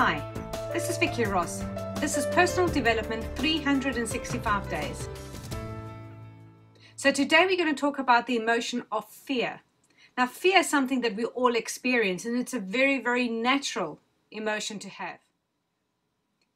Hi, this is Vicky Ross. This is Personal Development 365 Days. So today we're going to talk about the emotion of fear. Now, fear is something that we all experience, and it's a very, very natural emotion to have.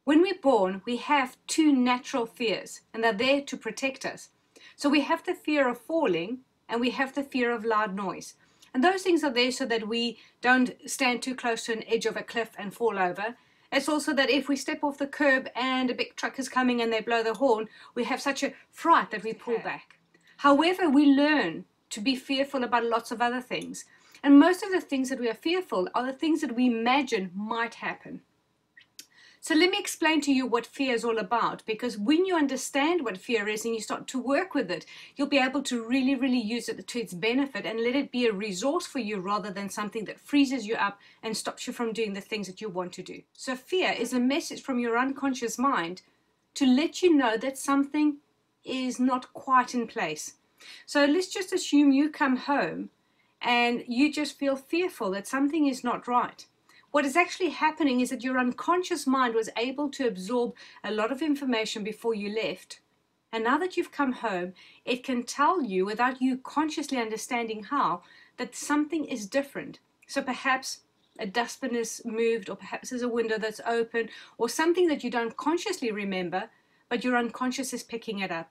When we're born, we have two natural fears, and they're there to protect us. So we have the fear of falling, and we have the fear of loud noise. And those things are there so that we don't stand too close to an edge of a cliff and fall over. It's also that if we step off the curb and a big truck is coming and they blow the horn, we have such a fright that we pull back. However, we learn to be fearful about lots of other things. And most of the things that we are fearful are the things that we imagine might happen. So let me explain to you what fear is all about, because when you understand what fear is and you start to work with it, you'll be able to really, really use it to its benefit and let it be a resource for you rather than something that freezes you up and stops you from doing the things that you want to do. So fear is a message from your unconscious mind to let you know that something is not quite in place. So let's just assume you come home and you just feel fearful that something is not right. What is actually happening is that your unconscious mind was able to absorb a lot of information before you left. And now that you've come home, it can tell you, without you consciously understanding how, that something is different. So perhaps a dustbin is moved, or perhaps there's a window that's open, or something that you don't consciously remember, but your unconscious is picking it up.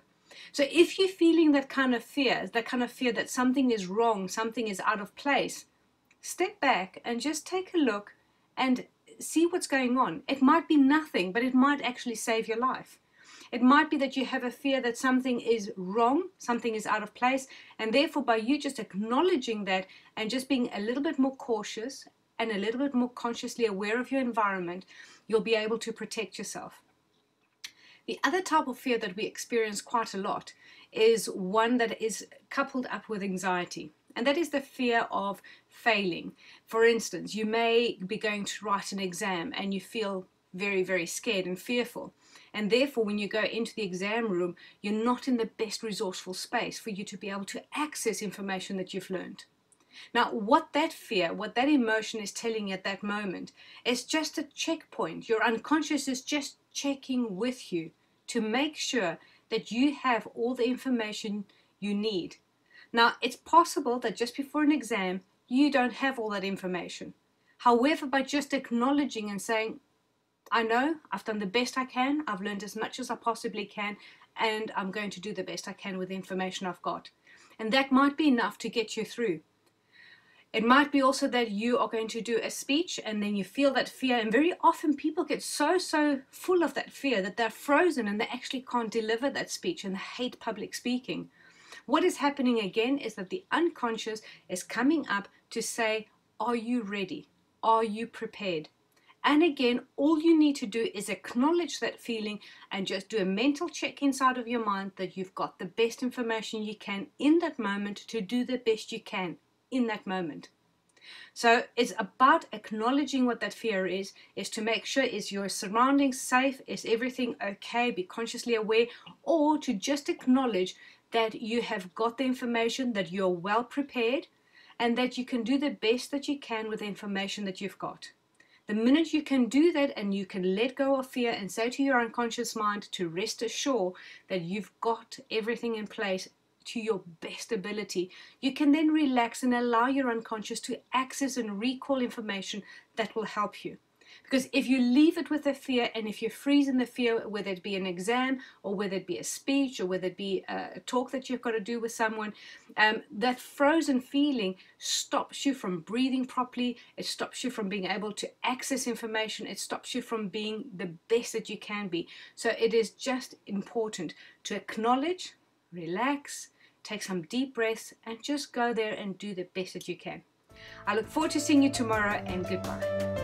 So if you're feeling that kind of fear that something is wrong, something is out of place, step back and just take a look and see what's going on. It might be nothing, but it might actually save your life. It might be that you have a fear that something is wrong, something is out of place, and therefore by you just acknowledging that and just being a little bit more cautious and a little bit more consciously aware of your environment, you'll be able to protect yourself. The other type of fear that we experience quite a lot is one that is coupled up with anxiety. And that is the fear of failing. For instance, you may be going to write an exam and you feel very, very scared and fearful. And therefore, when you go into the exam room, you're not in the best resourceful space for you to be able to access information that you've learned. Now, what that fear, what that emotion is telling you at that moment is just a checkpoint. Your unconscious is just checking with you to make sure that you have all the information you need. Now, it's possible that just before an exam, you don't have all that information. However, by just acknowledging and saying, I know, I've done the best I can, I've learned as much as I possibly can, and I'm going to do the best I can with the information I've got. And that might be enough to get you through. It might be also that you are going to do a speech and then you feel that fear, and very often people get so full of that fear that they're frozen and they actually can't deliver that speech and they hate public speaking. What is happening again is that the unconscious is coming up to say, are you ready? Are you prepared? And again, all you need to do is acknowledge that feeling and just do a mental check inside of your mind that you've got the best information you can in that moment to do the best you can in that moment. So it's about acknowledging what that fear is to make sure is your surroundings safe, is everything okay, be consciously aware, or to just acknowledge that you have got the information, that you're well prepared, and that you can do the best that you can with the information that you've got. The minute you can do that and you can let go of fear and say to your unconscious mind to rest assured that you've got everything in place to your best ability, you can then relax and allow your unconscious to access and recall information that will help you. Because if you leave it with the fear, and if you freeze in the fear, whether it be an exam or whether it be a speech or whether it be a talk that you've got to do with someone, that frozen feeling stops you from breathing properly. It stops you from being able to access information. It stops you from being the best that you can be. So it is just important to acknowledge, relax, take some deep breaths, and just go there and do the best that you can. I look forward to seeing you tomorrow, and goodbye.